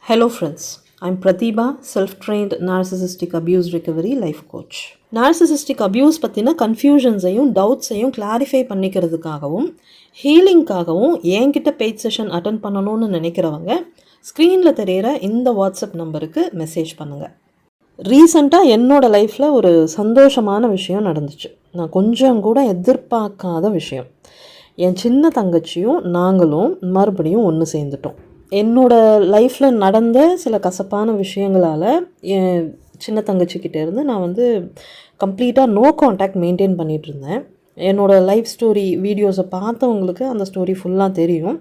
Hello friends, I'm Pratibha, self-trained narcissistic abuse recovery life coach. Narcissistic abuse பற்றின கன்ஃபியூஷன்ஸையும் டவுட்ஸையும் clarify பண்ணிக்கிறதுக்காகவும் ஹீலிங்காகவும் என்கிட்ட paid session attend பண்ணணும்னு நினைக்கிறவங்க ஸ்க்ரீனில் தெரிகிற இந்த வாட்ஸ்அப் நம்பருக்கு மெசேஜ் பண்ணுங்கள். ரீசண்டாக என்னோடய லைஃப்பில் ஒரு சந்தோஷமான விஷயம் நடந்துச்சு. நான் கொஞ்சம் கூட எதிர்பார்க்காத விஷயம். என் சின்ன தங்கச்சியும் நாங்களும் மறுபடியும் ஒன்று சேர்ந்துட்டோம். என்னோடய லைஃப்பில் நடந்த சில கசப்பான விஷயங்களால் என் சின்ன தங்கச்சிக்கிட்டேருந்து நான் கம்ப்ளீட்டாக நோ கான்டாக்ட் மெயின்டைன் பண்ணிகிட்ருந்தேன். என்னோடய லைஃப் ஸ்டோரி வீடியோஸை பார்த்தவங்களுக்கு அந்த ஸ்டோரி ஃபுல்லாக தெரியும்.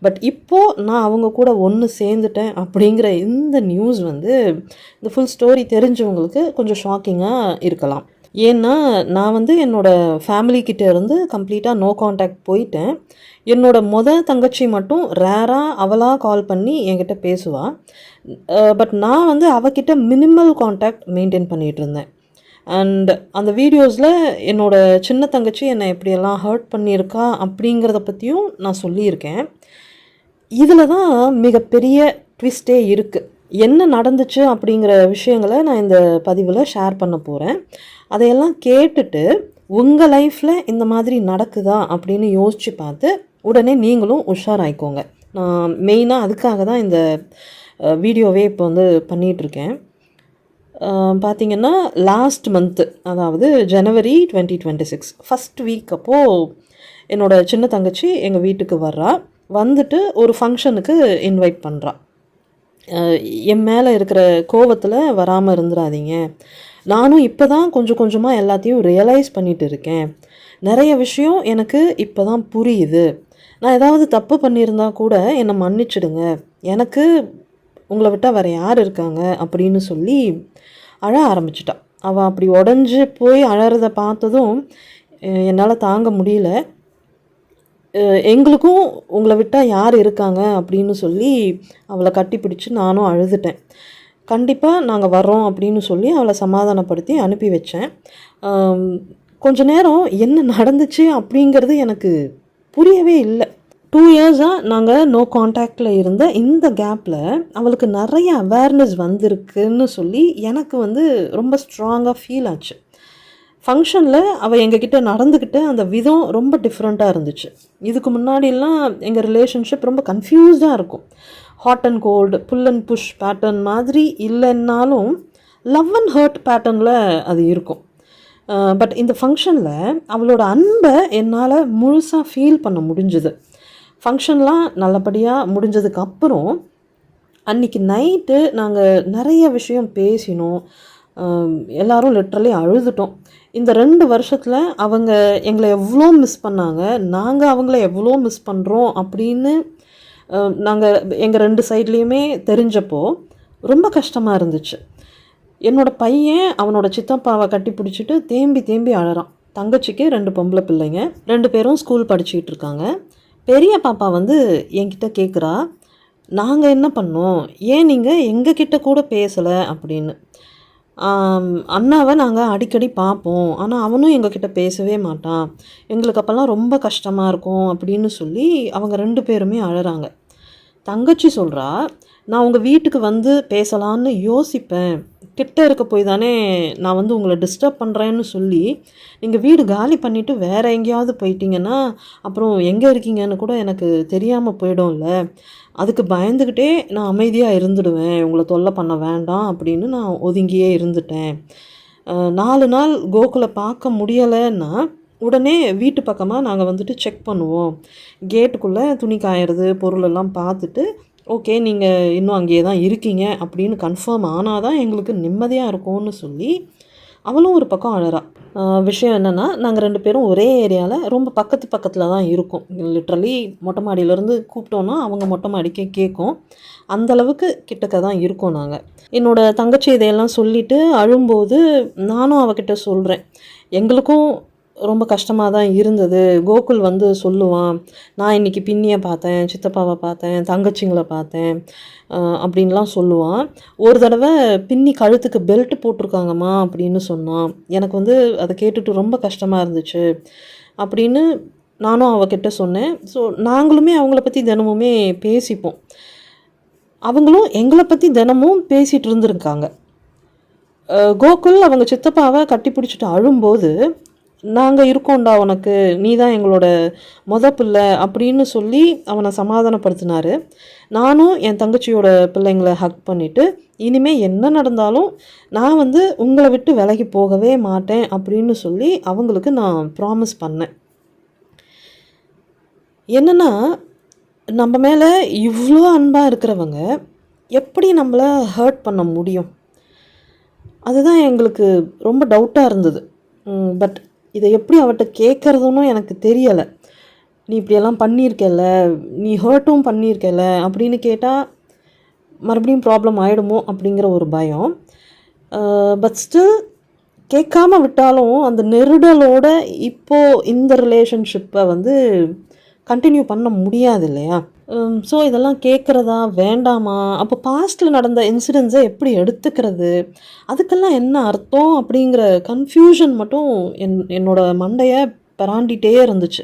பட் இப்போது நான் அவங்க கூட ஒன்று சேர்ந்துட்டேன் அப்படிங்கிற இந்த நியூஸ் இந்த ஃபுல் ஸ்டோரி தெரிஞ்சவங்களுக்கு கொஞ்சம் ஷாக்கிங்காக இருக்கலாம். ஏன்னா நான் என்னோடய ஃபேமிலிக்கிட்ட இருந்து கம்ப்ளீட்டாக நோ கான்டாக்ட் போயிட்டேன். என்னோடய தங்கச்சி மட்டும் ரேராக அவளாக கால் பண்ணி என்கிட்ட பேசுவாள். பட் நான் அவகிட்ட மினிமல் கான்டாக்ட் மெயின்டைன் பண்ணிகிட்டு இருந்தேன். அண்ட் அந்த வீடியோஸில் என்னோடய சின்ன தங்கச்சி என்னை எப்படியெல்லாம் ஹர்ட் பண்ணியிருக்கா அப்படிங்கிறத பற்றியும் நான் சொல்லியிருக்கேன். இதில் தான் மிகப்பெரிய ட்விஸ்டே இருக்குது. என்ன நடந்துச்சு அப்படிங்கிற விஷயங்களை நான் இந்த பதிவில் ஷேர் பண்ண போகிறேன். அதையெல்லாம் கேட்டுட்டு உங்கள் லைஃப்பில் இந்த மாதிரி நடக்குதா அப்படின்னு யோசித்து பார்த்து உடனே நீங்களும் உஷாராயிக்கோங்க. நான் மெயினாக அதுக்காக தான் இந்த வீடியோவே இப்போ பண்ணிகிட்ருக்கேன். பார்த்திங்கன்னா லாஸ்ட் மந்த்து, அதாவது ஜனவரி 2026 ஃபஸ்ட் வீக் அப்போது என்னோடய சின்ன தங்கச்சி எங்கள் வீட்டுக்கு வர்றா. வந்துட்டு ஒரு ஃபங்க்ஷனுக்கு இன்வைட் பண்ணுறா. என் மேலே இருக்கிற கோவத்தில் வராமல் இருந்துடாதீங்க. நானும் இப்போ தான் கொஞ்சம் கொஞ்சமாக எல்லாத்தையும் ரியலைஸ் பண்ணிகிட்டு இருக்கேன். நிறைய விஷயம் எனக்கு இப்போ தான் புரியுது. நான் ஏதாவது தப்பு பண்ணியிருந்தா கூட என்னை மன்னிச்சிடுங்க. எனக்கு உங்களை விட்டால் வேறு யார் இருக்காங்க அப்படின்னு சொல்லி அழ ஆரம்பிச்சிட்டான். அவள் அப்படி உடஞ்சி போய் அழறதை பார்த்ததும் என்னால் தாங்க முடியல. எங்களுக்கும் உங்களை விட்டால் யார் இருக்காங்க அப்படின்னு சொல்லி அவளை கட்டி பிடிச்சி நானும் அழுதுட்டேன். கண்டிப்பாக நாங்கள் வர்றோம் அப்படின்னு சொல்லி அவளை சமாதானப்படுத்தி அனுப்பி வச்சேன். கொஞ்ச நேரம் என்ன நடந்துச்சு அப்படிங்கிறது எனக்கு புரியவே இல்லை. 2 இயர்ஸாக நாங்கள் நோ கான்டாக்டில் இருந்த இந்த கேப்பில் அவளுக்கு நிறைய அவேர்னஸ் வந்திருக்குன்னு சொல்லி எனக்கு ரொம்ப ஸ்ட்ராங்காக ஃபீல் ஆச்சு. ஃபங்க்ஷனில் அவள் எங்ககிட்ட நடந்துக்கிட்ட அந்த விதம் ரொம்ப டிஃப்ரெண்ட்டாக இருந்துச்சு. இதுக்கு முன்னாடிலாம் எங்கள் ரிலேஷன்ஷிப் ரொம்ப கன்ஃபியூஸ்டாக இருக்கும். Hot and cold, pull and push pattern மாதிரி இல்லைன்னாலும் லவ் அண்ட் ஹர்ட் பேட்டர்னில் அது இருக்கும். பட் இந்த ஃபங்க்ஷனில் அவளோட அன்பை என்னால் முழுசாக ஃபீல் பண்ண முடிஞ்சுது. ஃபங்க்ஷன்லாம் நல்லபடியாக முடிஞ்சதுக்கு அப்புறம் அன்றைக்கி நைட்டு நாங்கள் நிறைய விஷயம் பேசினோம். எல்லோரும் லிட்ரலி அழுதுட்டோம். இந்த 2 வருஷத்தில் அவங்க எங்களை எவ்வளோ மிஸ் பண்ணாங்க, நாங்கள் அவங்கள எவ்வளோ மிஸ் பண்ணுறோம் அப்படின்னு நாங்கள் எங்கள் 2 சைட்லேயுமே தெரிஞ்சப்போ ரொம்ப கஷ்டமாக இருந்துச்சு. என்னோடய பையன் அவனோட சித்தப்பாவை கட்டி பிடிச்சிட்டு தேம்பி தேம்பி அழறான். தங்கச்சிக்கு 2 பொம்பளை பிள்ளைங்க, 2 பேரும் ஸ்கூல் படிச்சுக்கிட்டு இருக்காங்க. பெரிய பாப்பா என்கிட்ட கேட்குறா, நாங்கள் என்ன பண்ணோம், ஏன் நீங்கள் எங்ககிட்ட கூட பேசலை அப்படின்னு. அண்ணாவை நாங்கள் அடிக்கடி பார்ப்போம், ஆனால் அவனும் எங்ககிட்ட பேசவே மாட்டான், எங்களுக்கு அப்போல்லாம் ரொம்ப கஷ்டமாக இருக்கும் அப்படின்னு சொல்லி அவங்க 2 பேருமே அழறாங்க. தங்கச்சி சொல்கிறா, நான் உங்கள் வீட்டுக்கு பேசலான்னு யோசிப்பேன், கிட்ட இருக்க போய் தானே நான் உங்களை டிஸ்டர்ப் பண்ணுறேன்னு சொல்லி நீங்கள் வீடு காலி பண்ணிவிட்டு வேறு எங்கேயாவது போயிட்டீங்கன்னா அப்புறம் எங்கே இருக்கீங்கன்னு கூட எனக்கு தெரியாமல் போயிடும்ல, அதுக்கு பயந்துக்கிட்டே நான் அமைதியாக இருந்துடுவேன், உங்களை தொல்லை பண்ண வேண்டாம் அப்படின்னு நான் ஒதுங்கியே இருந்துட்டேன். 4 நாள் கோகுலை பார்க்க முடியலைன்னா உடனே வீட்டு பக்கமாக நாங்கள் செக் பண்ணுவோம். கேட்டுக்குள்ளே துணி காயறது பொருளெல்லாம் பார்த்துட்டு ஓகே நீங்கள் இன்னும் அங்கேயே தான் இருக்கீங்க அப்படின்னு கன்ஃபார்ம் ஆனால் தான் எங்களுக்கு நிம்மதியாக இருக்கும்னு சொல்லி அவளும் ஒரு பக்கம் அழறா. விஷயம் என்னென்னா, நாங்கள் 2 பேரும் ஒரே ஏரியாவில் ரொம்ப பக்கத்தில் தான் இருக்கோம். லிட்ரலி மொட்டை மாடியிலேருந்து கூப்பிட்டோன்னா அவங்க மொட்டை மாடிக்கே கேட்கும். அந்தளவுக்கு கிட்டக்க தான் இருக்கோம் நாங்கள். என்னோடய தங்கச்சி இதையெல்லாம் சொல்லிவிட்டு அழும்போது நானும் அவகிட்ட சொல்கிறேன், எங்களுக்கும் ரொம்ப கஷ்டமாக தான் இருந்தது. கோகுல் சொல்லுவான், நான் இன்றைக்கி பின்னியை பார்த்தேன், சித்தப்பாவை பார்த்தேன், தங்கச்சிங்களை பார்த்தேன் அப்படின்லாம் சொல்லுவான். ஒரு தடவை பின்னி கழுத்துக்கு பெல்ட் போட்டிருக்காங்கம்மா அப்படின்னு சொன்னான். எனக்கு அதை கேட்டுட்டு ரொம்ப கஷ்டமாக இருந்துச்சு அப்படின்னு நானும் அவகிட்ட சொன்னேன். ஸோ நாங்களுமே அவங்கள பற்றி தினமுமே பேசிப்போம். அவங்களும் எங்களை பற்றி தினமும் பேசிகிட்டு இருந்திருக்காங்க. கோகுல் அவங்க சித்தப்பாவை கட்டி பிடிச்சிட்டு அழும்போது, நாங்கள் இருக்கோண்டா உனக்கு, நீ தான் எங்களோட பிள்ளை அப்படின்னு சொல்லி அவனை சமாதானப்படுத்தினாரு. நானும் என் தங்கச்சியோட பிள்ளைங்களை ஹக் பண்ணிவிட்டு, இனிமேல் என்ன நடந்தாலும் நான் உங்களை விட்டு விலகி போகவே மாட்டேன் அப்படின்னு சொல்லி அவங்களுக்கு நான் ப்ராமிஸ் பண்ணேன். என்னென்னா, நம்ம மேலே இவ்வளோ அன்பாக இருக்கிறவங்க எப்படி நம்மளை ஹர்ட் பண்ண முடியும்? அதுதான் எங்களுக்கு ரொம்ப டவுட்டாக இருந்தது. பட் இதை எப்படி அவட்ட கேட்குறதுன்னு எனக்கு தெரியலை. நீ இப்படியெல்லாம் பண்ணியிருக்கல, நீ ஹர்ட்டும் பண்ணியிருக்கல அப்படின்னு கேட்டால் மறுபடியும் ப்ராப்ளம் ஆகிடுமோ அப்படிங்கிற ஒரு பயம். பட் ஸ்டில் கேட்காம விட்டாலும் அந்த நெருடலோட இப்போது இந்த ரிலேஷன்ஷிப்பை கண்டினியூ பண்ண முடியாது இல்லையா? ஸோ இதெல்லாம் கேட்குறதா வேண்டாமா? அப்போ பாஸ்ட்டில் நடந்த இன்சிடென்ட்ஸை எப்படி எடுத்துக்கிறது? அதுக்கெல்லாம் என்ன அர்த்தம்? அப்படிங்கிற கன்ஃப்யூஷன் மட்டும் என்னோடய மண்டையை பராண்டிகிட்டே இருந்துச்சு.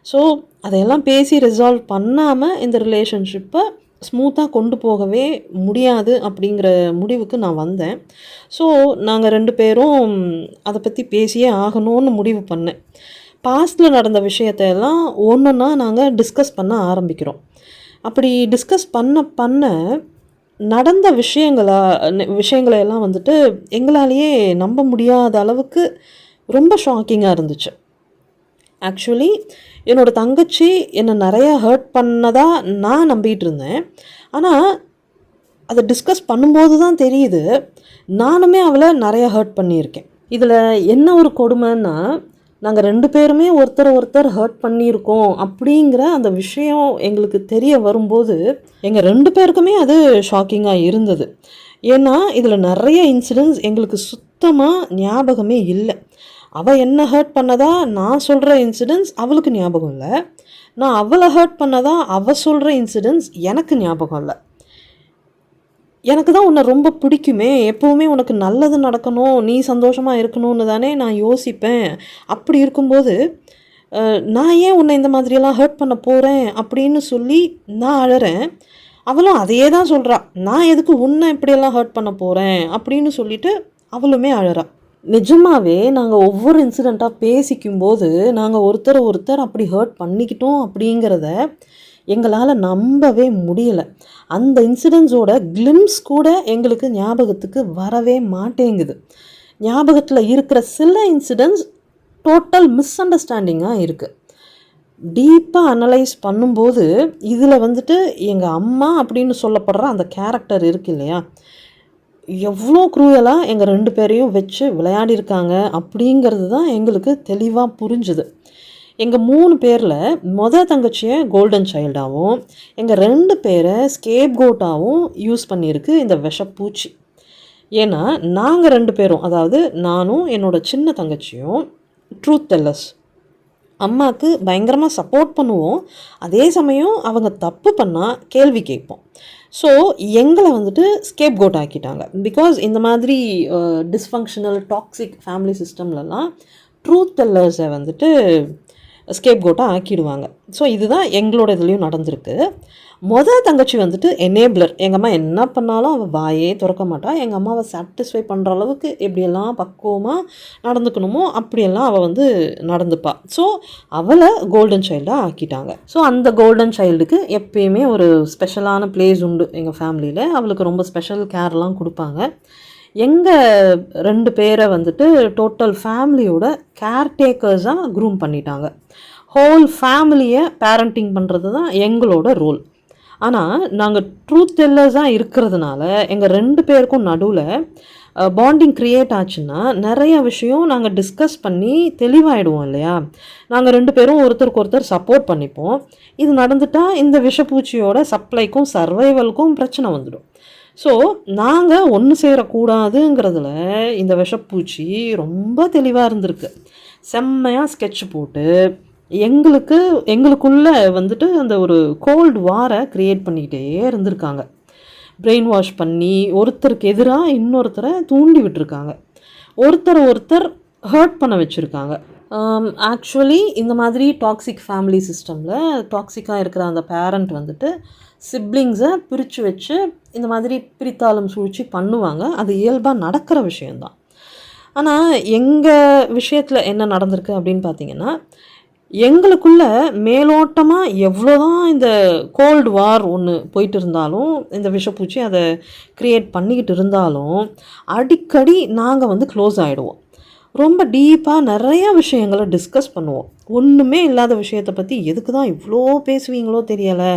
ஸோ அதையெல்லாம் பேசி ரிசால்வ் பண்ணாமல் இந்த ரிலேஷன்ஷிப்பை ஸ்மூத்தாக கொண்டு போகவே முடியாது அப்படிங்கிற முடிவுக்கு நான் வந்தேன். ஸோ நாங்கள் 2 பேரும் அதை பற்றி பேசியே ஆகணும்னு முடிவு பண்ணேன். பாஸ்ட்டில் நடந்த விஷயத்தையெல்லாம் ஒன்றுன்னா நாங்கள் டிஸ்கஸ் பண்ண ஆரம்பிக்கிறோம். அப்படி டிஸ்கஸ் பண்ண நடந்த விஷயங்களையெல்லாம் எங்களாலேயே நம்ப முடியாத அளவுக்கு ரொம்ப ஷாக்கிங்காக இருந்துச்சு. ஆக்சுவலி என்னோடய தங்கச்சி என்னை நிறையா ஹர்ட் பண்ணதாக நான் நம்பிகிட்டு இருந்தேன். ஆனால் அதை டிஸ்கஸ் பண்ணும்போது தான் தெரியுது, நானுமே அவளை நிறையா ஹர்ட் பண்ணியிருக்கேன். இதில் என்ன ஒரு கொடுமைன்னா, நாங்கள் 2 பேருமே ஒருத்தர் ஹர்ட் பண்ணியிருக்கோம் அப்படிங்கிற அந்த விஷயம் எங்களுக்கு தெரிய வரும்போது எங்கள் 2 பேருக்குமே அது ஷாக்கிங்காக இருந்தது. ஏன்னா இதில் நிறைய இன்சிடென்ட்ஸ் எங்களுக்கு சுத்தமாக ஞாபகமே இல்லை. அவள் என்ன ஹர்ட் பண்ணதா நான் சொல்கிற இன்சிடென்ட்ஸ் அவளுக்கு ஞாபகம் இல்லை. நான் அவளை ஹர்ட் பண்ணதா அவள் சொல்கிற இன்சிடென்ட்ஸ் எனக்கு ஞாபகம் இல்லை. எனக்கு தான் உன்னை ரொம்ப பிடிக்குமே, எப்போவுமே உனக்கு நல்லது நடக்கணும், நீ சந்தோஷமாக இருக்கணும்னு தானே நான் யோசிப்பேன். அப்படி இருக்கும்போது நான் ஏன் உன்னை இந்த மாதிரியெல்லாம் ஹர்ட் பண்ண போகிறேன் அப்படின்னு சொல்லி நான் அழறேன். அவளும் அதையே தான் சொல்கிறா, நான் எதுக்கு உன்னை இப்படியெல்லாம் ஹர்ட் பண்ண போகிறேன் அப்படின்னு சொல்லிட்டு அவளுமே அழறா. நிஜமாகவே நாங்கள் ஒவ்வொரு இன்சிடெண்ட்டாக பேசிக்கும்போது நாங்கள் ஒருத்தர் அப்படி ஹர்ட் பண்ணிக்கிட்டோம் அப்படிங்கிறத எங்களால் நம்பவே முடியலை. அந்த இன்சிடென்ட்ஸோட கிளிம்ஸ் கூட எங்களுக்கு ஞாபகத்துக்கு வரவே மாட்டேங்குது. ஞாபகத்தில் இருக்கிற சில இன்சிடென்ட்ஸ் டோட்டல் மிஸ் அண்டர்ஸ்டாண்டிங்காக இருக்குது. டீப்பாக அனலைஸ் பண்ணும்போது இதில் எங்கள் அம்மா அப்படின்னு சொல்லப்படுற அந்த கேரக்டர் இருக்கு இல்லையா, எவ்வளோ க்ரூயலாக எங்கள் 2 பேரையும் வச்சு விளையாடிருக்காங்க அப்படிங்கிறது தான் எங்களுக்கு தெளிவாக புரிஞ்சுது. எங்கள் 3 பேரில் தங்கச்சியை கோல்டன் சைல்டாகவும் எங்கள் 2 பேரை ஸ்கேப் கோட்டாகவும் யூஸ் பண்ணியிருக்கு இந்த விஷப்பூச்சி. ஏன்னா நாங்கள் 2 பேரும், அதாவது நானும் என்னோடய சின்ன தங்கச்சியும் ட்ரூத் டெல்லர்ஸ். அம்மாவுக்கு பயங்கரமாக சப்போர்ட் பண்ணுவோம், அதே சமயம் அவங்க தப்பு பண்ணால் கேள்வி கேட்போம். ஸோ எங்களை ஸ்கேப் கோட் ஆக்கிட்டாங்க. பிகாஸ் இந்த மாதிரி டிஸ்ஃபங்க்ஷனல் டாக்ஸிக் ஃபேமிலி சிஸ்டம்லலாம் ட்ரூத் டெல்லர்ஸை ஸ்கேப் கோட்டாக ஆக்கிடுவாங்க. ஸோ இதுதான் எங்களோட இதுலேயும் நடந்திருக்கு. தங்கச்சி எனேபிளர். எங்கள் அம்மா என்ன பண்ணாலும் அவள் வாயே திறக்க மாட்டாள். எங்கள் அம்மாவை சாட்டிஸ்ஃபை பண்ணுற அளவுக்கு எப்படியெல்லாம் பக்குவமாக நடந்துக்கணுமோ அப்படியெல்லாம் அவள் நடந்துப்பாள். ஸோ அவளை கோல்டன் சைல்டாக ஆக்கிட்டாங்க. ஸோ அந்த கோல்டன் சைல்டுக்கு எப்பயுமே ஒரு ஸ்பெஷலான பிளேஸ் உண்டு எங்கள் ஃபேமிலியில். அவளுக்கு ரொம்ப ஸ்பெஷல் கேர்லாம் கொடுப்பாங்க. எங்கள் 2 பேரை டோட்டல் ஃபேமிலியோட கேர்டேக்கர்ஸாக க்ரூம் பண்ணிட்டாங்க. ஹோல் ஃபேமிலியை பேரண்டிங் பண்ணுறது தான் எங்களோட ரோல். ஆனால் நாங்கள் ட்ரூத் டெல்லர்ஸாக இருக்கிறதுனால எங்கள் 2 பேருக்கும் நடுவில் பாண்டிங் க்ரியேட் ஆச்சுன்னா நிறைய விஷயம் நாங்கள் டிஸ்கஸ் பண்ணி தெளிவாயிடுவோம் இல்லையா. நாங்கள் 2 பேரும் ஒருத்தருக்கு ஒருத்தர் சப்போர்ட் பண்ணிப்போம். இது நடந்துட்டால் இந்த விஷப்பூச்சியோட சப்ளைக்கும் சர்வைவலுக்கும் பிரச்சனை வந்துடும். ஸோ நாங்கள் ஒன்று சேரக்கூடாதுங்கிறதுல இந்த விஷப்பூச்சி ரொம்ப தெளிவாக இருந்திருக்கு. செம்மையாக ஸ்கெட்ச் போட்டு எங்களுக்குள்ளே அந்த ஒரு கோல்டு வாரை க்ரியேட் பண்ணிக்கிட்டே இருந்திருக்காங்க. பிரெயின் வாஷ் பண்ணி ஒருத்தருக்கு எதிராக இன்னொருத்தரை தூண்டி விட்டுருக்காங்க. ஒருத்தர் ஹர்ட் பண்ண வச்சுருக்காங்க. ஆக்சுவலி இந்த மாதிரி டாக்ஸிக் ஃபேமிலி சிஸ்டமில் டாக்ஸிக்காக இருக்கிற அந்த பேரண்ட் வந்துட்டு சிப்ளிங்ஸை பிரித்து வச்சு இந்த மாதிரி பிரித்தாளும் சூழ்ச்சி பண்ணுவாங்க. அது இயல்பாக நடக்கிற விஷயந்தான். ஆனால் எங்கள் விஷயத்தில் என்ன நடந்திருக்கு அப்படின்னு பார்த்தீங்கன்னா, எங்களுக்குள்ள மேலோட்டமாக எவ்வளோதான் இந்த கோல்டு வார் ஒன்று போயிட்டு இருந்தாலும், இந்த விஷப்பூச்சி அதை க்ரியேட் பண்ணிக்கிட்டு இருந்தாலும், அடிக்கடி நாங்கள் வந்து க்ளோஸ் ஆகிடுவோம். ரொம்ப டீப்பாக நிறையா விஷயங்களை டிஸ்கஸ் பண்ணுவோம். ஒன்றுமே இல்லாத விஷயத்தை பற்றி எதுக்கு தான் இவ்வளோ பேசுவீங்களோ தெரியலை,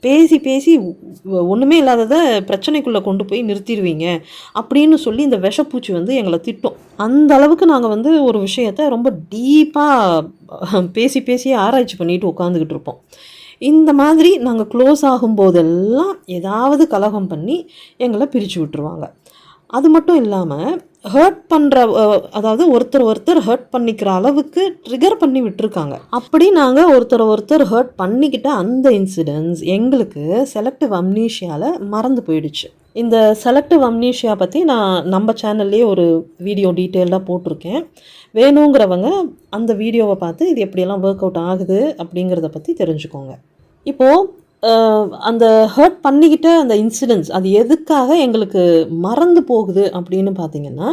பேசி பேசி ஒன்றுமே இல்லாததை பிரச்சனைக்குள்ளே கொண்டு போய் நிறுத்திடுவீங்க அப்படின்னு சொல்லி இந்த விஷப்பூச்சி வந்து எங்களை திட்டும். அந்த அளவுக்கு நாங்கள் வந்து ஒரு விஷயத்தை ரொம்ப டீப்பாக பேசி பேசி ஆராய்ச்சி பண்ணிட்டு உட்காந்துக்கிட்டு இருப்போம். இந்த மாதிரி நாங்கள் க்ளோஸ் ஆகும்போதெல்லாம் ஏதாவது கலகம் பண்ணி எங்களை பிரித்து விட்டுருவாங்க. அது மட்டும் இல்லாமல் ஹர்ட் பண்ணுற, அதாவது ஒருத்தர் ஹர்ட் பண்ணிக்கிற அளவுக்கு ட்ரிகர் பண்ணி விட்டுருக்காங்க. அப்படி நாங்கள் ஒருத்தர் ஹர்ட் பண்ணிக்கிட்ட அந்த இன்சிடென்ட்ஸ் எங்களுக்கு செலக்டிவ் அம்னீஷியாவில் மறந்து போயிடுச்சு. இந்த செலக்டிவ் அம்னீஷியா பற்றி நான் நம்ம சேனல்லே ஒரு வீடியோ டீட்டெயில்டாக போட்டிருக்கேன். வேணுங்கிறவங்க அந்த வீடியோவை பார்த்து இது எப்படியெல்லாம் ஒர்க் அவுட் ஆகுது அப்படிங்கிறத பற்றி தெரிஞ்சுக்கோங்க. இப்போது அந்த ஹர்ட் பண்ணிக்கிட்ட அந்த இன்சிடென்ட்ஸ் அது எதுக்காக எங்களுக்கு மறந்து போகுது அப்படின்னு பார்த்தீங்கன்னா,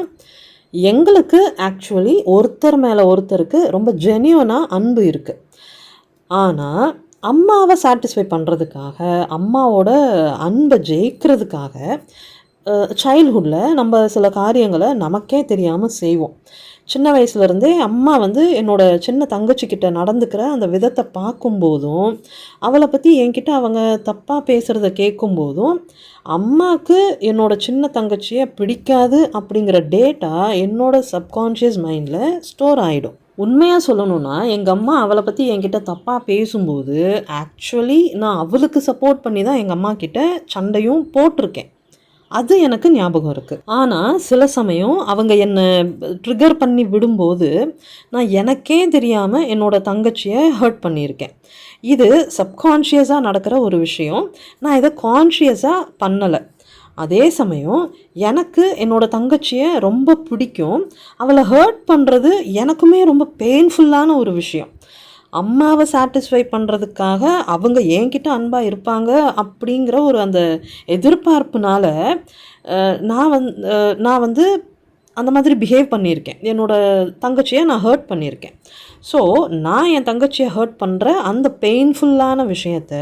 எங்களுக்கு ஆக்சுவலி ஒருத்தர் மேலே ஒருத்தருக்கு ரொம்ப ஜென்யூனாக அன்பு இருக்குது. ஆனால் அம்மாவை சாட்டிஸ்ஃபை பண்ணுறதுக்காக, அம்மாவோட அன்பை ஜெயிக்கிறதுக்காக சைல்ட்ஹுட்டில் நம்ம சில காரியங்களை நமக்கே தெரியாமல் செய்வோம். சின்ன வயசுலேருந்தே அம்மா வந்து என்னோடய சின்ன தங்கச்சிக்கிட்ட நடந்துக்கிற அந்த விதத்தை பார்க்கும்போதும், அவளை பற்றி என்கிட்ட அவங்க தப்பாக பேசுகிறத கேட்கும்போதும், அம்மாவுக்கு என்னோடய சின்ன தங்கச்சியை பிடிக்காது அப்படிங்கிற டேட்டா என்னோடய சப்கான்ஷியஸ் மைண்டில் ஸ்டோர் ஆகிடும். உண்மையாக சொல்லணுன்னா, எங்கள் அம்மா அவளை பற்றி என்கிட்ட தப்பாக பேசும்போது ஆக்சுவலி நான் அவளுக்கு சப்போர்ட் பண்ணி தான் எங்கள் அம்மா கிட்ட சண்டையும் போட்டிருக்கேன். அது எனக்கு ஞாபகம் இருக்குது. ஆனால் சில சமயம் அவங்க என்னை ட்ரிகர் பண்ணி விடும்போது நான் எனக்கே தெரியாமல் என்னோடய தங்கச்சியை ஹர்ட் பண்ணியிருக்கேன். இது சப்கான்ஷியஸாக நடக்கிற ஒரு விஷயம். நான் இதை கான்ஷியஸாக பண்ணலை. அதே சமயம் எனக்கு என்னோடய தங்கச்சியை ரொம்ப பிடிக்கும். அவளை ஹர்ட் பண்ணுறது எனக்குமே ரொம்ப பெயின்ஃபுல்லான ஒரு விஷயம். அம்மாவை சாட்டிஸ்ஃபை பண்ணுறதுக்காக அவங்க என்கிட்ட அன்பாக இருப்பாங்க அப்படிங்கிற ஒரு அந்த எதிர்பார்ப்புனால நான் வந்து அந்த மாதிரி பிஹேவ் பண்ணியிருக்கேன். என்னோடய தங்கச்சியை நான் ஹர்ட் பண்ணியிருக்கேன். ஸோ நான் என் தங்கச்சியை ஹர்ட் பண்ணுற அந்த பெயின்ஃபுல்லான விஷயத்த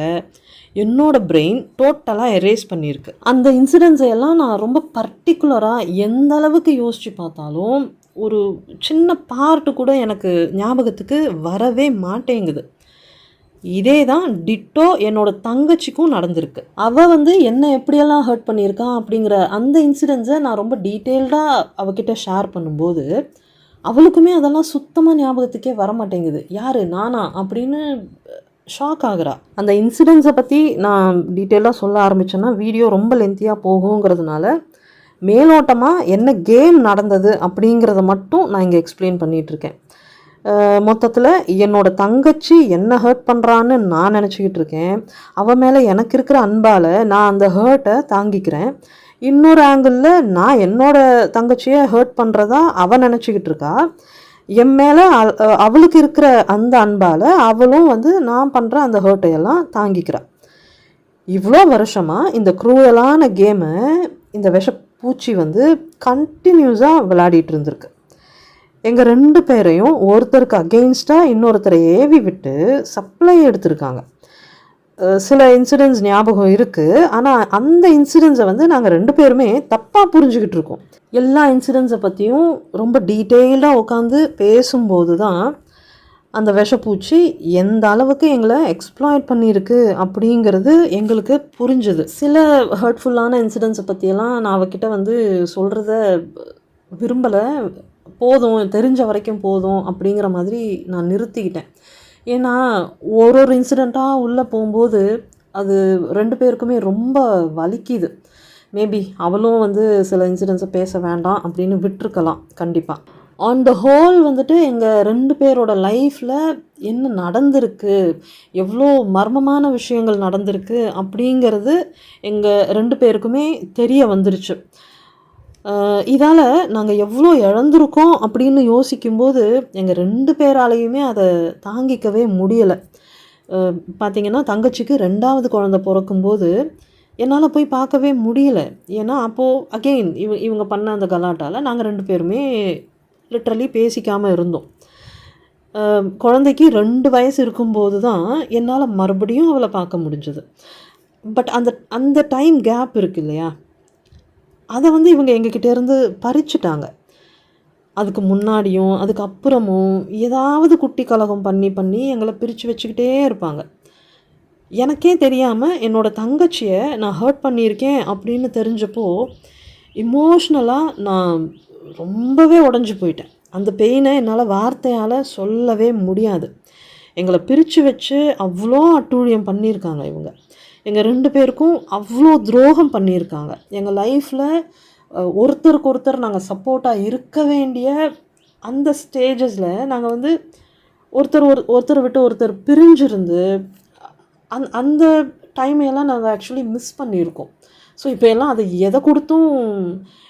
என்னோடய பிரெயின் டோட்டலாக எரேஸ் பண்ணியிருக்கு. அந்த இன்சிடென்ட்ஸை எல்லாம் நான் ரொம்ப பர்டிகுலராக எந்த அளவுக்கு யோசித்து பார்த்தாலும் ஒரு சின்ன பார்ட்டு கூட எனக்கு ஞாபகத்துக்கு வரவே மாட்டேங்குது. இதே தான் டிட்டோ என்னோடய தங்கச்சிக்கும் நடந்திருக்கு. அவள் வந்து என்னை எப்படியெல்லாம் ஹர்ட் பண்ணியிருக்கான் அப்படிங்கிற அந்த இன்சிடென்ட்ஸை நான் ரொம்ப டீட்டெயில்டாக அவகிட்ட ஷேர் பண்ணும்போது அவளுக்குமே அதெல்லாம் சுத்தமாக ஞாபகத்துக்கே வர மாட்டேங்குது. யார் நானா அப்படின்னு ஷாக் ஆகுறா. அந்த இன்சிடென்ட்ஸை பற்றி நான் டீட்டெயிலாக சொல்ல ஆரம்பித்தேன்னா வீடியோ ரொம்ப லென்த்தியாக போகுங்கிறதுனால மேலோட்டமாக என்ன கேம் நடந்தது அப்படிங்கிறத மட்டும் நான் இங்கே எக்ஸ்பிளைன் பண்ணிகிட்ருக்கேன். மொத்தத்தில் என்னோடய தங்கச்சி என்ன ஹர்ட் பண்ணுறான்னு நான் நினச்சிக்கிட்டு இருக்கேன். அவள் மேலே எனக்கு இருக்கிற அன்பால் நான் அந்த ஹர்ட்டை தாங்கிக்கிறேன். இன்னொரு ஆங்கிளில் நான் என்னோடய தங்கச்சியை ஹர்ட் பண்ணுறதா அவள் நினச்சிக்கிட்டு இருக்கா. என் மேலே அவளுக்கு இருக்கிற அந்த அன்பால் அவளும் வந்து நான் பண்ணுற அந்த ஹர்ட்டையெல்லாம் தாங்கிக்கிறாள். இவ்வளோ வருஷமாக இந்த க்ரூவலான கேமை இந்த விஷப்பூச்சி வந்து கண்டினியூஸாக விளையாடிட்டு இருந்திருக்கு. எங்கள் 2 பேரையும் ஒருத்தருக்கு அகெயின்ஸ்டாக இன்னொருத்தரை ஏவி விட்டு சப்ளை எடுத்திருக்காங்க. சில இன்சிடென்ட்ஸ் ஞாபகம் இருக்குது. ஆனால் அந்த இன்சிடென்ட்ஸை வந்து நாங்கள் 2 பேருமே தப்பாக புரிஞ்சுக்கிட்டு இருக்கோம். எல்லா இன்சிடென்ட்ஸை பற்றியும் ரொம்ப டீட்டெயில்டாக உட்காந்து பேசும்போது தான் அந்த விஷப்பூச்சி எந்த அளவுக்கு எங்களை எக்ஸ்ப்ளாய்ட் பண்ணியிருக்கு அப்படிங்கிறது எங்களுக்கு புரிஞ்சுது. சில ஹர்ட்ஃபுல்லான இன்சிடென்ட்ஸை பற்றியெல்லாம் நான் அவகிட்ட வந்து சொல்கிறத விரும்பலை. போதும், தெரிஞ்ச வரைக்கும் போதும் அப்படிங்கிற மாதிரி நான் நிறுத்திக்கிட்டேன். ஏன்னா ஒரு இன்சிடெண்ட்டாக உள்ளே போகும்போது அது 2 பேருக்குமே ரொம்ப வலிக்குது. மேபி அவளும் வந்து சில இன்சிடென்ட்ஸை பேச வேண்டாம் அப்படின்னு விட்டுருக்கலாம். கண்டிப்பாக ஆன் த ஹோல் வந்துட்டு எங்கள் 2 பேரோட லைஃப்பில் என்ன நடந்திருக்கு, எவ்வளோ மர்மமான விஷயங்கள் நடந்திருக்கு அப்படிங்கிறது எங்கள் 2 பேருக்குமே தெரிய வந்துருச்சு. இதால் நாங்கள் எவ்வளோ இழந்திருக்கோம் அப்படின்னு யோசிக்கும்போது எங்கள் 2 பேராலையுமே அதை தாங்கிக்கவே முடியலை. பார்த்திங்கன்னா தங்கச்சிக்கு 2வது குழந்த பிறக்கும்போது என்னால் போய் பார்க்கவே முடியல. ஏன்னா அப்போது அகெயின் இவங்க பண்ண அந்த கலாட்டால் நாங்கள் 2 பேருமே லிட்ரலி பேசிக்காமல் இருந்தோம். குழந்தைக்கு 2 வயசு இருக்கும்போது தான் என்னால் மறுபடியும் அவளை பார்க்க முடிஞ்சது. பட் அந்த அந்த டைம் கேப் இருக்கு இல்லையா, அதை வந்து இவங்க எங்ககிட்டேருந்து பறிச்சுட்டாங்க. அதுக்கு முன்னாடியும் அதுக்கப்புறமும் ஏதாவது குட்டி கலகம் பண்ணி பண்ணி எங்களை பிரித்து வச்சுக்கிட்டே இருப்பாங்க. எனக்கே தெரியாமல் என்னோடய தங்கச்சியை நான் ஹர்ட் பண்ணியிருக்கேன் அப்படின்னு தெரிஞ்சப்போ இமோஷ்னலாக நான் ரொம்பவே உடஞ்சி போயிட்டேன். அந்த பெயினை என்னால் வார்த்தையால் சொல்லவே முடியாது. எங்களை பிரித்து வச்சு அவ்வளோ அட்டூழியம் பண்ணியிருக்காங்க இவங்க. எங்கள் 2 பேருக்கும் அவ்வளோ துரோகம் பண்ணியிருக்காங்க. எங்கள் லைஃப்பில் ஒருத்தருக்கு ஒருத்தர் நாங்கள் சப்போர்ட்டாக இருக்க வேண்டிய அந்த ஸ்டேஜஸில் நாங்கள் வந்து ஒருத்தர் விட்டு ஒருத்தர் பிரிஞ்சிருந்து அந்த டைமையெல்லாம் நாங்கள் ஆக்சுவலி மிஸ் பண்ணியிருக்கோம். ஸோ இப்போ எல்லாம் அதை எதை கொடுத்தும்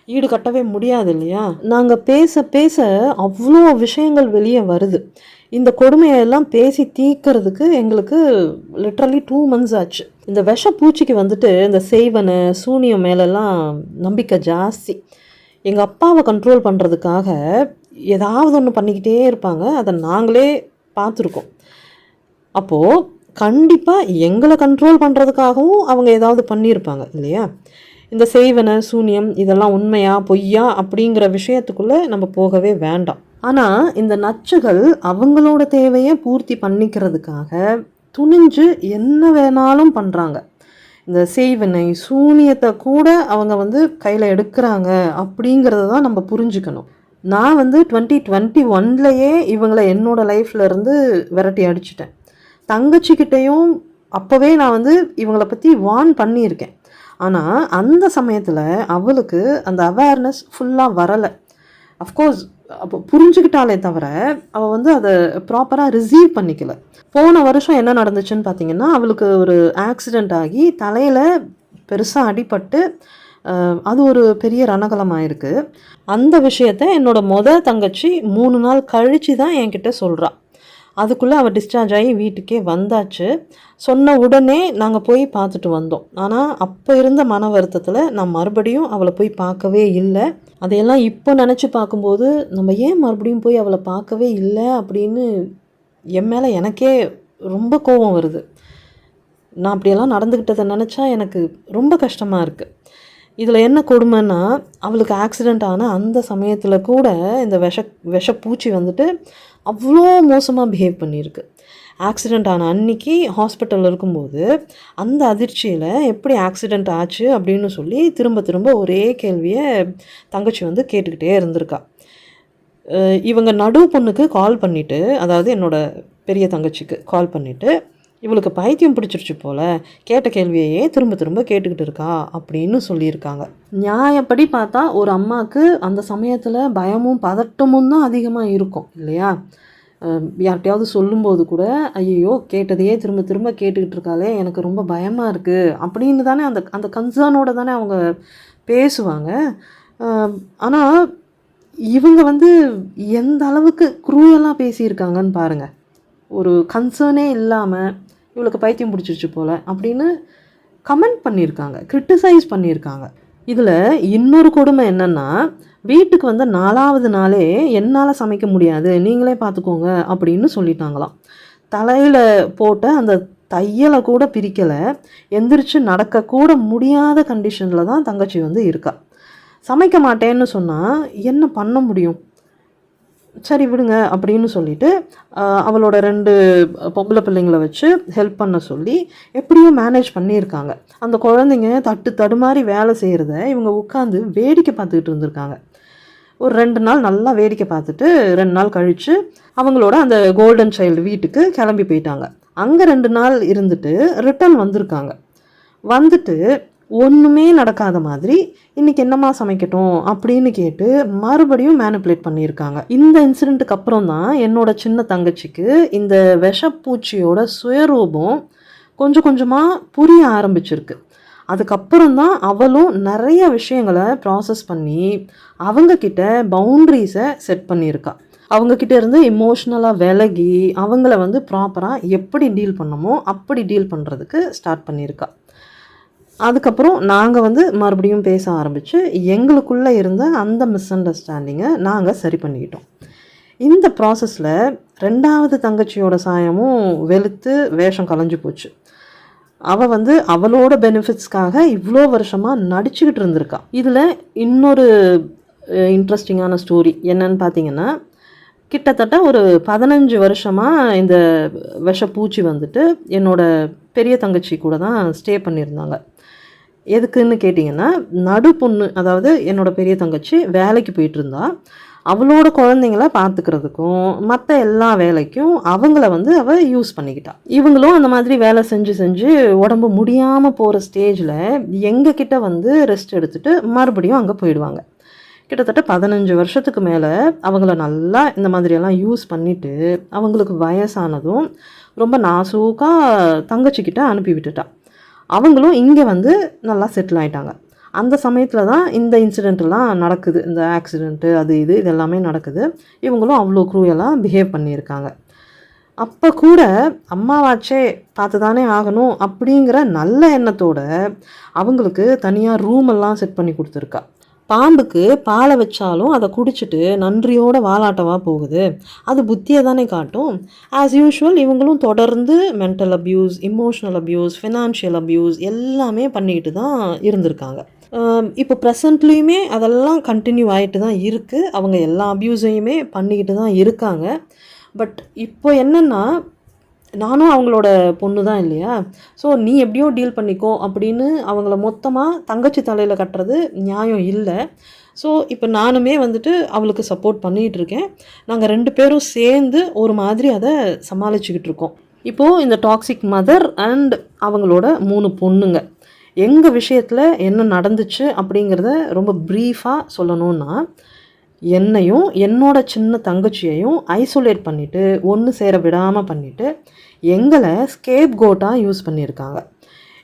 ஈடு கட்டவே முடியாது இல்லையா. நாங்கள் பேச பேச அவ்வளோ விஷயங்கள் வெளியே வருது. இந்த கொடுமையெல்லாம் பேசி தீர்க்கறதுக்கு எங்களுக்கு லிட்ரலி 2 months ஆச்சு. இந்த விஷப்பூச்சிக்கு வந்துட்டு இந்த செய்வனை சூனியம் மேலெல்லாம் நம்பிக்கை ஜாஸ்தி. எங்கள் அப்பாவை கண்ட்ரோல் பண்ணுறதுக்காக ஏதாவது ஒன்று பண்ணிக்கிட்டே இருப்பாங்க. அதை நாங்களே பார்த்துருக்கோம். அப்போது கண்டிப்பாக எங்களை கண்ட்ரோல் பண்ணுறதுக்காகவும் அவங்க ஏதாவது பண்ணியிருப்பாங்க இல்லையா. இந்த செய்வனை சூனியம் இதெல்லாம் உண்மையா பொய்யா அப்படிங்கிற விஷயத்துக்குள்ளே நம்ம போகவே வேண்டாம். ஆனால் இந்த நச்சுகள் அவங்களோட தேவையை பூர்த்தி பண்ணிக்கிறதுக்காக துணிஞ்சு என்ன வேணாலும் பண்ணுறாங்க. இந்த செய்வனை சூனியத்தை கூட அவங்க வந்து கையில் எடுக்கிறாங்க அப்படிங்கிறத தான் நம்ம புரிஞ்சுக்கணும். நான் வந்து 2021 இவங்களை என்னோடய லைஃப்லேருந்து விரட்டி அடிச்சிட்டேன். தங்கச்சிக்கிட்டையும் அப்போவே நான் வந்து இவங்களை பற்றி வார்ன் பண்ணியிருக்கேன். ஆனால் அந்த சமயத்தில் அவளுக்கு அந்த அவேர்னஸ் ஃபுல்லாக வரலை. அஃப்கோர்ஸ் அப்போ புரிஞ்சுக்கிட்டாலே தவிர அவள் வந்து அதை ப்ராப்பராக ரிசீவ் பண்ணிக்கல. போன வருஷம் என்ன நடந்துச்சுன்னு பார்த்தீங்கன்னா, அவளுக்கு ஒரு ஆக்சிடெண்ட் ஆகி தலையில் பெருசாக அடிபட்டு அது ஒரு பெரிய ரணகலமாயிருக்கு. அந்த விஷயத்த என்னோடய தங்கச்சி 3 நாள் கழித்து தான் என்கிட்ட சொல்கிறா. அதுக்குள்ளே அவள் டிஸ்சார்ஜ் ஆகி வீட்டுக்கே வந்தாச்சு. சொன்ன உடனே நாங்கள் போய் பார்த்துட்டு வந்தோம். ஆனால் அப்போ இருந்த மன வருத்தத்தில் நான் மறுபடியும் அவளை போய் பார்க்கவே இல்லை. அதையெல்லாம் இப்போ நினச்சி பார்க்கும்போது நம்ம ஏன் மறுபடியும் போய் அவளை பார்க்கவே இல்லை அப்படின்னு என் மேலே எனக்கே ரொம்ப கோபம் வருது. நான் அப்படியெல்லாம் நடந்துக்கிட்டதை நினச்சா எனக்கு ரொம்ப கஷ்டமாக இருக்குது. இதில் என்ன கொடுமைன்னா, அவளுக்கு ஆக்சிடெண்ட் ஆன அந்த சமயத்தில் கூட இந்த விஷப்பூச்சி வந்துட்டு அவ்வளோ மோசமாக பிஹேவ் பண்ணியிருக்கு. ஆக்சிடெண்ட் ஆன அன்னைக்கு ஹாஸ்பிட்டலில் இருக்கும்போது அந்த அதிர்ச்சியில் எப்படி ஆக்சிடெண்ட் ஆச்சு அப்படின்னு சொல்லி திரும்ப திரும்ப ஒரே கேள்வியை தங்கச்சி வந்து கேட்டுக்கிட்டே இருந்திருக்கா. இவங்க நடு பொண்ணுக்கு கால் பண்ணிவிட்டு, அதாவது என்னோடய பெரிய தங்கச்சிக்கு கால் பண்ணிவிட்டு, இவளுக்கு பைத்தியம் பிடிச்சிருச்சு போல், கேட்ட கேள்வியையே திரும்ப திரும்ப கேட்டுக்கிட்டு இருக்கா அப்படின்னு சொல்லியிருக்காங்க. நியாயப்படி பார்த்தா ஒரு அம்மாவுக்கு அந்த சமயத்தில் பயமும் பதட்டமும் தான் அதிகமாக இருக்கும் இல்லையா. யார்கிட்டையாவது சொல்லும்போது கூட ஐயோ கேட்டதையே திரும்ப திரும்ப கேட்டுக்கிட்டு இருக்காளே, எனக்கு ரொம்ப பயமாக இருக்குது அப்படின்னு தானே அந்த அந்த கன்சர்னோட தானே அவங்க பேசுவாங்க. ஆனால் இவங்க வந்து எந்த அளவுக்கு க்ரூயலாக பேசியிருக்காங்கன்னு பாருங்கள். ஒரு கன்சர்னே இல்லாமல் இவளுக்கு பைத்தியம் பிடிச்சிருச்சு போல் அப்படின்னு கமெண்ட் பண்ணியிருக்காங்க, கிரிட்டிசைஸ் பண்ணியிருக்காங்க. இதில் இன்னொரு கொடுமை என்னென்னா, வீட்டுக்கு வந்து 4வது நாளே என்னால் சமைக்க முடியாது, நீங்களே பார்த்துக்கோங்க அப்படின்னு சொல்லிட்டாங்களாம். தலையில் போட்ட அந்த தையலை கூட பிரிக்கலை, எந்திரிச்சு நடக்கக்கூட முடியாத கண்டிஷனில் தான் தங்கச்சி வந்து இருக்கா. சமைக்க மாட்டேன்னு சொன்னால் என்ன பண்ண முடியும்? சரி விடுங்க அப்படின்னு சொல்லிட்டு அவளோட 2 பொம்பளை பிள்ளைங்களை வச்சு ஹெல்ப் பண்ண சொல்லி எப்படியோ மேனேஜ் பண்ணியிருக்காங்க. அந்த குழந்தைங்க தடுமாறி வேலை செய்கிறத இவங்க உட்காந்து வேடிக்கை பார்த்துக்கிட்டு இருந்திருக்காங்க. ஒரு 2 நாள் நல்லா வேடிக்கை பார்த்துட்டு 2 நாள் கழித்து அவங்களோட அந்த கோல்டன் சைல்டு வீட்டுக்கு கிளம்பி போயிட்டாங்க. அங்கே 2 நாள் இருந்துட்டு ரிட்டர்ன் வந்திருக்காங்க. வந்துட்டு ஒன்றுமே நடக்காத மாதிரி இன்றைக்கி என்னம்மா சமைக்கட்டும் அப்படின்னு கேட்டு மறுபடியும் மேனிப்புலேட் பண்ணியிருக்காங்க. இந்த இன்சிடெண்ட்டுக்கு அப்புறம் தான் என்னோட சின்ன தங்கச்சிக்கு இந்த விஷப்பூச்சியோட சுயரூபம் கொஞ்சம் கொஞ்சமாக புரிய ஆரம்பிச்சிருக்கு. அதுக்கப்புறம் தான் அவளும் நிறைய விஷயங்களை ப்ராசஸ் பண்ணி அவங்கக்கிட்ட பவுண்ட்ரிஸை செட் பண்ணியிருக்கா. அவங்கக்கிட்ட இருந்து எமோஷ்னலாக விலகி அவங்கள வந்து ப்ராப்பராக எப்படி டீல் பண்ணமோ அப்படி டீல் பண்ணுறதுக்கு ஸ்டார்ட் பண்ணியிருக்கா. அதுக்கப்புறம் நாங்கள் வந்து மறுபடியும் பேச ஆரம்பித்து எங்களுக்குள்ளே இருந்த அந்த மிஸ் அண்டர்ஸ்டாண்டிங்கை நாங்கள் சரி பண்ணிக்கிட்டோம். இந்த ப்ராசஸில் 2வது தங்கச்சியோட சாயமும் வெளுத்து வேஷம் கலைஞ்சு போச்சு. அவள் வந்து அவளோட பெனிஃபிட்ஸ்க்காக இவ்வளோ வருஷமாக நடிச்சுக்கிட்டு இருந்திருக்கா. இதில் இன்னொரு இன்ட்ரெஸ்டிங்கான ஸ்டோரி என்னன்னு பார்த்தீங்கன்னா, கிட்டத்தட்ட ஒரு 15 வருஷமாக இந்த விஷப்பூச்சி வந்துட்டு என்னோட பெரிய தங்கச்சி கூட தான் ஸ்டே பண்ணியிருந்தாங்க. எதுக்குன்னு கேட்டிங்கன்னா, நடு பொண்ணு அதாவது என்னோட பெரிய தங்கச்சி வேலைக்கு போயிட்டு இருந்தா. அவளோட குழந்தைங்கள பார்த்துக்கிறதுக்கும் மற்ற எல்லா வேலைக்கும் அவங்கள வந்து அவள் யூஸ் பண்ணிக்கிட்டா. இவங்களும் அந்த மாதிரி வேலை செஞ்சு செஞ்சு உடம்பு முடியாமல் போகிற ஸ்டேஜில் எங்ககிட்ட வந்து ரெஸ்ட் எடுத்துகிட்டு மறுபடியும் அங்கே போயிடுவாங்க. கிட்டத்தட்ட 15 வருஷத்துக்கு மேலே அவங்கள நல்லா இந்த மாதிரியெல்லாம் யூஸ் பண்ணிவிட்டு அவங்களுக்கு வயசானதும் ரொம்ப நாசூக்காக தங்கச்சிக்கிட்ட அனுப்பி விட்டுட்டா. அவங்களும் இங்கே வந்து நல்லா செட்டில் ஆகிட்டாங்க. அந்த சமயத்தில் தான் இந்த இன்சிடெண்ட்டெல்லாம் நடக்குது. இந்த ஆக்சிடெண்ட்டு அது இது எல்லாமே நடக்குது. இவங்களும் அவ்வளோ க்ரூயலாக பிஹேவ் பண்ணியிருக்காங்க. அப்போ கூட அம்மாவாச்சே பார்த்து தானே ஆகணும் அப்படிங்கிற நல்ல எண்ணத்தோட அவங்களுக்கு தனியாக ரூமெல்லாம் செட் பண்ணி கொடுத்துருக்கா. பாம்புக்கு பாலை வச்சாலும் அதை குடிச்சிட்டு நன்றியோட வாலாட்டவா போகுது. அது புத்தியை தானே காட்டும். ஆஸ் யூஷுவல் இவங்களும் தொடர்ந்து mental abuse, emotional abuse, financial abuse எல்லாமே பண்ணிக்கிட்டு தான் இருந்திருக்காங்க. இப்போ ப்ரெசண்ட்லேயுமே அதெல்லாம் கண்டினியூ ஆகிட்டு தான் இருக்குது. அவங்க எல்லா அப்யூஸையுமே பண்ணிக்கிட்டு தான் இருக்காங்க. பட் இப்போ என்னென்னா, நானும் அவங்களோட பொண்ணு தான் இல்லையா, ஸோ நீ எப்படியோ டீல் பண்ணிக்கோ அப்படின்னு அவங்கள மொத்தமாக தங்கச்சி தலையில் கட்டுறது நியாயம் இல்லை. ஸோ இப்போ நானுமே வந்துட்டு அவளுக்கு சப்போர்ட் பண்ணிகிட்டு இருக்கேன். நாங்கள் 2 பேரும் சேர்ந்து ஒரு மாதிரி அதை சமாளிச்சுக்கிட்டு இருக்கோம். இப்போது இந்த டாக்ஸிக் மதர் அண்ட் அவங்களோட 3 பொண்ணுங்க எங்கள் விஷயத்தில் என்ன நடந்துச்சு அப்படிங்கிறத ரொம்ப ப்ரீஃபாக சொல்லணுன்னா, என்னையும் என்னோட சின்ன தங்கச்சியையும் ஐசோலேட் பண்ணிவிட்டு ஒன்று சேர விடாமல் பண்ணிவிட்டு எங்களை ஸ்கேப் கோட்டாக யூஸ் பண்ணியிருக்காங்க.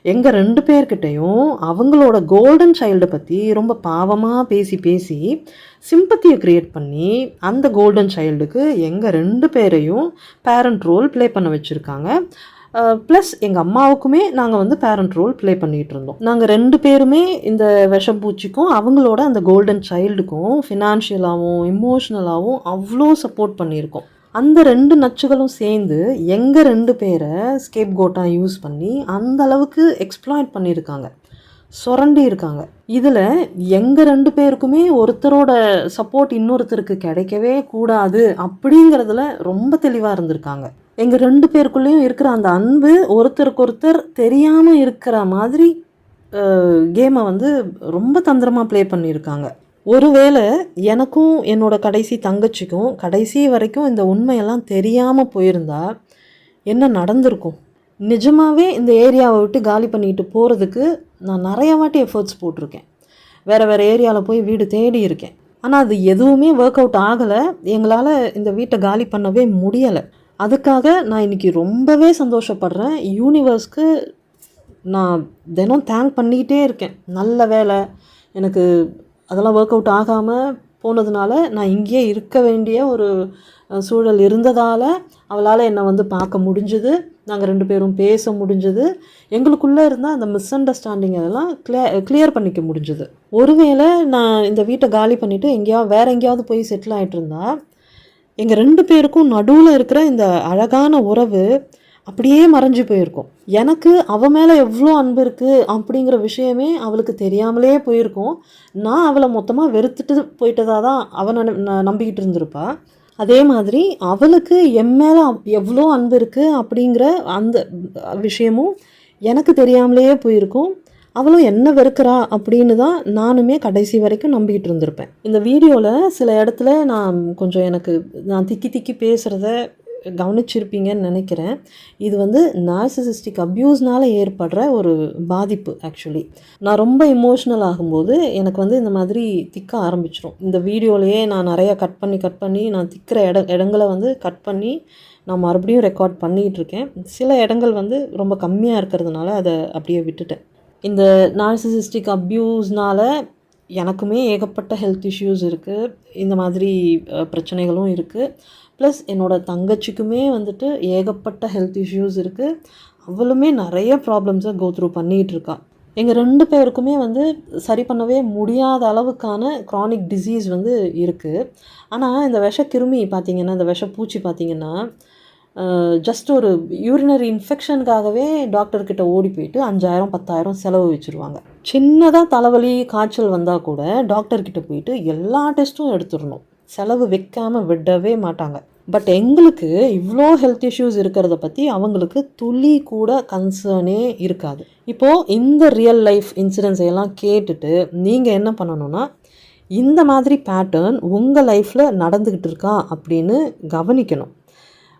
எங்கள் 2 பேர்கிட்டையும் அவங்களோட கோல்டன் சைல்டை பற்றி ரொம்ப பாவமாக பேசி பேசி சிம்பத்தியை க்ரியேட் பண்ணி அந்த கோல்டன் சைல்டுக்கு எங்கள் 2 பேரையும் பேரண்ட் ரோல் ப்ளே பண்ண வச்சுருக்காங்க. ப்ளஸ் எங்கள் அம்மாவுக்குமே நாங்கள் வந்து பேரண்ட் ரோல் ப்ளே பண்ணிகிட்டு இருந்தோம். நாங்கள் 2 பேருமே இந்த விஷப்பூச்சிக்கும் அவங்களோட அந்த கோல்டன் சைல்டுக்கும் ஃபினான்ஷியலாகவும் எமோஷ்னலாகவும் அவ்வளோ சப்போர்ட் பண்ணியிருக்கோம். அந்த 2 நச்சுகளும் சேர்ந்து எங்கள் 2 பேரை ஸ்கேப் கோட்டாக யூஸ் பண்ணி அந்த அளவுக்கு எக்ஸ்ப்ளாய்ட் பண்ணியிருக்காங்க, சுரண்டி இருக்காங்க. இதில் எங்கள் 2 பேருக்குமே ஒருத்தரோட சப்போர்ட் இன்னொருத்தருக்கு கிடைக்கவே கூடாது அப்படிங்கிறதுல ரொம்ப தெளிவாக இருந்திருக்காங்க. எங்கள் 2 பேருக்குள்ளேயும் இருக்கிற அந்த அன்பு ஒருத்தருக்கு ஒருத்தர் தெரியாமல் இருக்கிற மாதிரி கேமை வந்து ரொம்ப தந்திரமாக ப்ளே பண்ணியிருக்காங்க. ஒருவேளை எனக்கும் என்னோட கடைசி தங்கச்சிக்கும் கடைசி வரைக்கும் இந்த உண்மையெல்லாம் தெரியாமல் போயிருந்தா என்ன நடந்திருக்கும்? நிஜமாகவே இந்த ஏரியாவை விட்டு காலி பண்ணிட்டு போகிறதுக்கு நான் நிறைய வாட்டி எஃபர்ட்ஸ் போட்டிருக்கேன். வேறு ஏரியாவில் போய் வீடு தேடி இருக்கேன். ஆனால் அது எதுவுமே ஒர்க் அவுட் ஆகலை. எங்களால் இந்த வீட்டை காலி பண்ணவே முடியலை. அதுக்காக நான் இன்றைக்கி ரொம்பவே சந்தோஷப்படுறேன். யூனிவர்ஸ்க்கு நான் தினம் தேங்க் பண்ணிக்கிட்டே இருக்கேன். நல்ல வேலை எனக்கு அதெல்லாம் ஒர்க் அவுட் ஆகாமல் போனதுனால நான் இங்கேயே இருக்க வேண்டிய ஒரு சூழல் இருந்ததால் அவளால் என்னை வந்து பார்க்க முடிஞ்சுது. நாங்கள் 2 பேரும் பேச முடிஞ்சுது. எங்களுக்குள்ளே இருந்தால் அந்த மிஸ் அண்டர்ஸ்டாண்டிங் அதெல்லாம் கிளியர் பண்ணிக்க முடிஞ்சுது. ஒருவேளை நான் இந்த வீட்டை காலி பண்ணிவிட்டு வேறு எங்கேயாவது போய் செட்டில் ஆகிட்டு இருந்தா எங்கள் 2 பேருக்கும் நடுவில் இருக்கிற இந்த அழகான உறவு அப்படியே மறைஞ்சு போயிருக்கும். எனக்கு அவள் மேலே எவ்வளோ அன்பு இருக்குது அப்படிங்கிற விஷயமே அவளுக்கு தெரியாமலே போயிருக்கும். நான் அவளை மொத்தமாக வெறுத்துட்டு போயிட்டதாக தான் அவள் நம்பிக்கிட்டு இருந்திருப்பா. அதே மாதிரி அவளுக்கு என் மேலே எவ்வளோ அன்பு இருக்குது அப்படிங்கிற அந்த விஷயமும் எனக்கு தெரியாமலேயே போயிருக்கும். அவளும் என்ன வெறுக்கிறா அப்படின்னு தான் நானுமே கடைசி வரைக்கும் நம்பிக்கிட்டு இருந்திருப்பேன். இந்த வீடியோவில் சில இடத்துல நான் திக்கி பேசுகிறத கவனிச்சிருப்பீங்கன்னு நினைக்கிறேன். இது வந்து நார்சிசிஸ்டிக் அப்யூஸ்னால் ஏற்படுற ஒரு பாதிப்பு. ஆக்சுவலி நான் ரொம்ப இமோஷ்னல் ஆகும்போது எனக்கு வந்து இந்த மாதிரி திக்க ஆரம்பிச்சிடும். இந்த வீடியோலையே நான் நிறையா கட் பண்ணி நான் திக்கிற இடங்களை வந்து கட் பண்ணி நான் மறுபடியும் ரெக்கார்ட் பண்ணிகிட்டு இருக்கேன். சில இடங்கள் வந்து ரொம்ப கம்மியாக இருக்கிறதுனால அதை அப்படியே விட்டுட்டேன். இந்த நார்சிசிஸ்டிக் அப்யூஸ்னால எனக்குமே ஏகப்பட்ட ஹெல்த் இஷ்யூஸ் இருக்குது. இந்த மாதிரி பிரச்சனைகளும் இருக்குது. ப்ளஸ் என்னோடய தங்கச்சிக்குமே வந்துட்டு ஏகப்பட்ட ஹெல்த் இஷ்யூஸ் இருக்குது. அவளுமே நிறைய ப்ராப்ளம்ஸை கோ த்ரூ பண்ணிகிட்ருக்கா. எங்கள் 2 பேருக்குமே வந்து சரி பண்ணவே முடியாத அளவுக்கான க்ரானிக் டிசீஸ் வந்து இருக்குது. ஆனால் இந்த விஷக்கிருமி பார்த்திங்கன்னா, இந்த விஷப்பூச்சி பார்த்திங்கன்னா, ஜஸ்ட் ஒரு யூரினரி இன்ஃபெக்ஷனுக்காகவே டாக்டர்கிட்ட ஓடி போயிட்டு 5000 10,000 செலவு வச்சுருவாங்க. சின்னதாக தலைவலி காய்ச்சல் வந்தால் கூட டாக்டர்கிட்ட போயிட்டு எல்லா டெஸ்ட்டும் எடுத்துடணும். செலவு வைக்காமல் விடவே மாட்டாங்க. பட் எங்களுக்கு இவ்வளோ ஹெல்த் இஷ்யூஸ் இருக்கிறத பற்றி அவங்களுக்கு துளி கூட கன்சர்னே இருக்காது. இப்போது இந்த ரியல் லைஃப் இன்சிடென்ட்ஸ் எல்லாம் கேட்டுட்டு நீங்கள் என்ன பண்ணணும்னா, இந்த மாதிரி பேட்டர்ன் உங்கள் லைஃப்பில் நடந்துக்கிட்டு இருக்கா அப்படின்னு கவனிக்கணும்.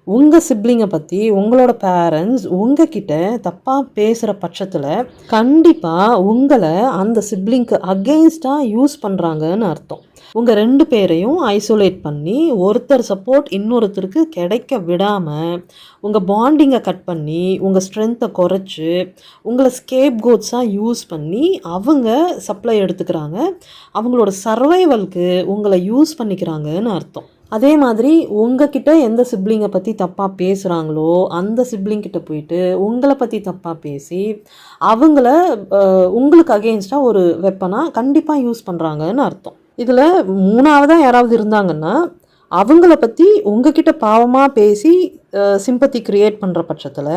உங்கள் சிப்ளிங்கை பற்றி உங்களோட பேரண்ட்ஸ் உங்ககிட்ட தப்பாக பேசுகிற பட்சத்தில் கண்டிப்பாக உங்களை அந்த சிப்ளிங்க்கு அகெயின்ஸ்டாக யூஸ் பண்ணுறாங்கன்னு அர்த்தம். உங்கள் 2 பேரையும் ஐசோலேட் பண்ணி ஒருத்தர் சப்போர்ட் இன்னொருத்தருக்கு கிடைக்க விடாமல் உங்கள் பாண்டிங்கை கட் பண்ணி உங்கள் ஸ்ட்ரென்த்தை குறைச்சி உங்களை ஸ்கேப் கோட்ஸாக யூஸ் பண்ணி அவங்க சப்ளை எடுத்துக்கிறாங்க. அவங்களோட சர்வைவலுக்கு உங்களை யூஸ் பண்ணிக்கிறாங்கன்னு அர்த்தம். அதே மாதிரி உங்ககிட்ட எந்த சிப்ளிங்கை பற்றி தப்பாக பேசுகிறாங்களோ அந்த சிப்ளிங்கிட்ட போயிட்டு உங்களை பற்றி தப்பாக பேசி அவங்கள உங்களுக்கு அகெயின்ஸ்டாக ஒரு வெப்பனாக கண்டிப்பாக யூஸ் பண்ணுறாங்கன்னு அர்த்தம். இதில் 3ஆவதாக யாராவது இருந்தாங்கன்னா அவங்கள பற்றி உங்ககிட்ட பாவமாக பேசி சிம்பத்தி க்ரியேட் பண்ணுற பட்சத்தில்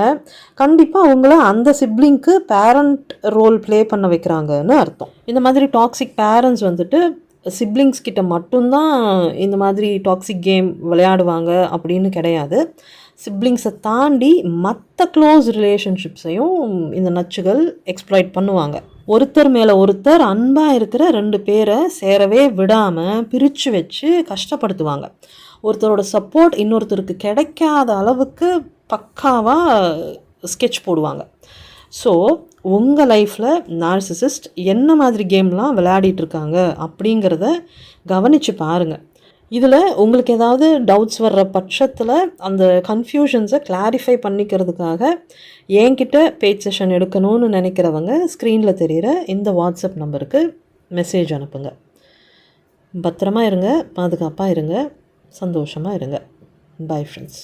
கண்டிப்பாக அவங்கள அந்த சிப்ளிங்க்கு பேரண்ட் ரோல் ப்ளே பண்ண வைக்கிறாங்கன்னு அர்த்தம். இந்த மாதிரி டாக்ஸிக் பேரண்ட்ஸ் வந்துட்டு சிப்ளிங்ஸ் கிட்ட மட்டும்தான் இந்த மாதிரி டாக்ஸிக் கேம் விளையாடுவாங்க அப்படின்னு கிடையாது. சிப்ளிங்ஸை தாண்டி மற்ற க்ளோஸ் ரிலேஷன்ஷிப்ஸையும் இந்த நச்சுகள் எக்ஸ்ப்ளாய்ட் பண்ணுவாங்க. ஒருத்தர் மேலே ஒருத்தர் அன்பாக இருக்கிற 2 பேரை சேரவே விடாமல் பிரித்து வச்சு கஷ்டப்படுத்துவாங்க. ஒருத்தரோட சப்போர்ட் இன்னொருத்தருக்கு கிடைக்காத அளவுக்கு பக்காவாக ஸ்கெட்ச் போடுவாங்க. ஸோ உங்கள் லைஃப்பில் நார்சிசிஸ்ட் என்ன மாதிரி கேம்லாம் விளையாடிட்டுருக்காங்க அப்படிங்கிறத கவனித்து பாருங்கள். இதில் உங்களுக்கு ஏதாவது டவுட்ஸ் வர்ற பட்சத்தில் அந்த கன்ஃபியூஷன்ஸை கிளாரிஃபை பண்ணிக்கிறதுக்காக என்கிட்ட பேஜ் செஷன் எடுக்கணும்னு நினைக்கிறவங்க ஸ்க்ரீனில் தெரிகிற இந்த வாட்ஸ்அப் நம்பருக்கு மெசேஜ் அனுப்புங்க. பத்திரமா இருங்க, பாதுகாப்பாக இருங்க, சந்தோஷமாக இருங்க. Bye friends.